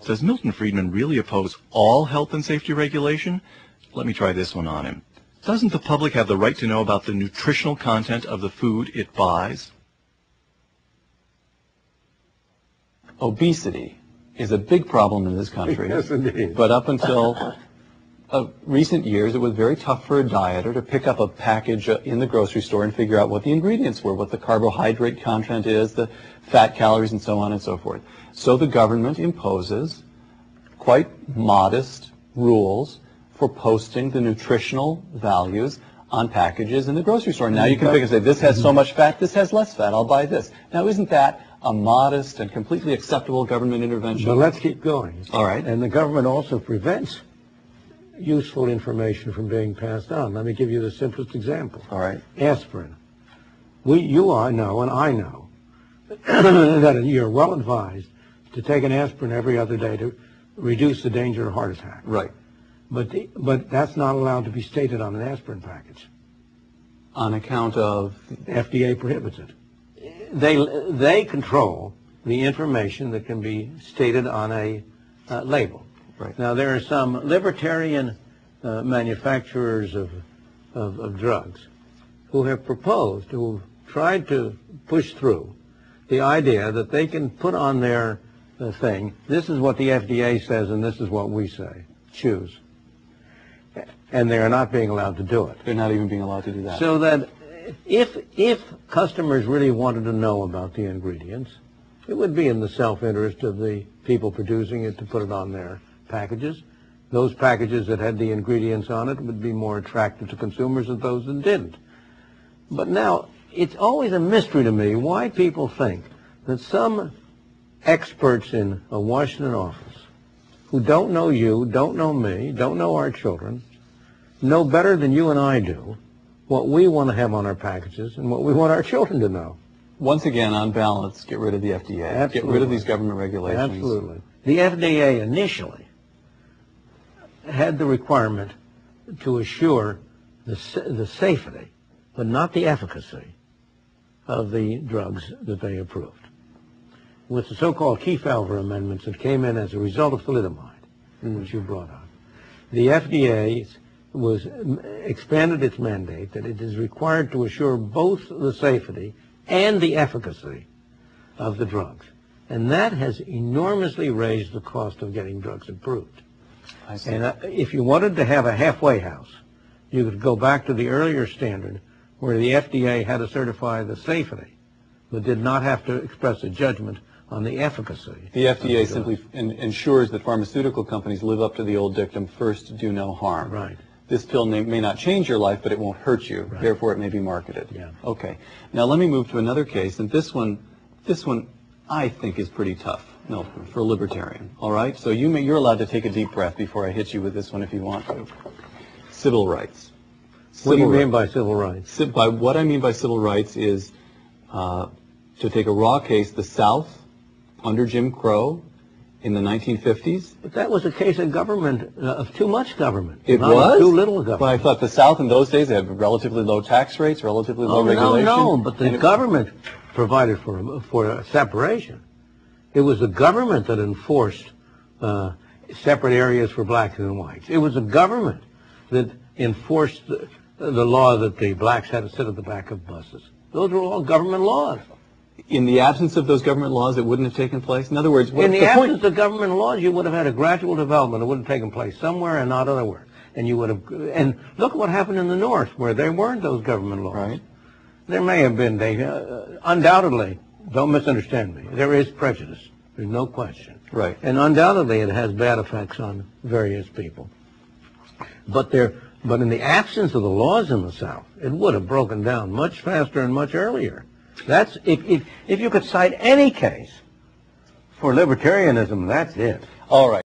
Does Milton Friedman really oppose all health and safety regulation? Let me try this one on him. Doesn't the public have the right to know about the nutritional content of the food it buys? Obesity is a big problem in this country. Yes, indeed. But up until recent years, it was very tough for a dieter to pick up a package in the grocery store and figure out what the ingredients were, what the carbohydrate content is, the fat calories, and so on and so forth. So the government imposes quite modest rules for posting the nutritional values on packages in the grocery store. Now you can pick and say, this has so much fat, this has less fat, I'll buy this. Now isn't that a modest and completely acceptable government intervention? But let's keep going. All right. And the government also prevents useful information from being passed on. Let me give you the simplest example. All right. Aspirin. You and I know that you're well advised to take an aspirin every other day to reduce the danger of heart attack. Right. But that's not allowed to be stated on an aspirin package. On account of? FDA prohibits it. They control the information that can be stated on a label. Right. Now, there are some libertarian manufacturers of drugs who have proposed, who have tried to push through the idea that they can put on their thing, this is what the FDA says and this is what we say. Choose. And they are not being allowed to do it. They're not even being allowed to do that. So that if customers really wanted to know about the ingredients, it would be in the self-interest of the people producing it to put it on their packages. Those packages that had the ingredients on it would be more attractive to consumers than those that didn't. But now, it's always a mystery to me why people think that some experts in a Washington office who don't know you, don't know me, don't know our children, know better than you and I do what we want to have on our packages and what we want our children to know. Once again, on balance, get rid of the FDA. Absolutely. Get rid of these government regulations. Absolutely. The FDA initially had the requirement to assure the safety, but not the efficacy, of the drugs that they approved. With the so-called Kefauver amendments that came in as a result of thalidomide, which you brought up, the FDA expanded its mandate that it is required to assure both the safety and the efficacy of the drugs. And that has enormously raised the cost of getting drugs approved. I see. And if you wanted to have a halfway house, you could go back to the earlier standard where the FDA had to certify the safety, but did not have to express a judgment on the efficacy. The FDA simply ensures that pharmaceutical companies live up to the old dictum, first do no harm. Right. This pill may not change your life, but it won't hurt you. Right. Therefore, it may be marketed. Yeah. Okay. Now, let me move to another case, and this one I think is pretty tough. No, for a libertarian. All right? So you're allowed to take a deep breath before I hit you with this one if you want to. Civil rights. What do you mean by civil rights? What I mean by civil rights is to take a raw case, the South, under Jim Crow, in the 1950s. But that was a case of government, of too much government. It not was? too little government. But I thought the South in those days, they had relatively low tax rates, relatively low regulation. No, but the government provided for a separation. It was the government that enforced separate areas for blacks and whites. It was the government that enforced the law that the blacks had to sit at the back of buses. Those were all government laws. In the absence of those government laws, it wouldn't have taken place? In other words, in the absence of government laws, you would have had a gradual development. It would have taken place somewhere and not otherwhere. And you would have, and look what happened in the North, where there weren't those government laws. Right. There may have been, undoubtedly, don't misunderstand me, there is prejudice. There's no question. Right. And undoubtedly it has bad effects on various people. But in the absence of the laws in the South, it would have broken down much faster and much earlier. That's if you could cite any case for libertarianism, that's it. All right.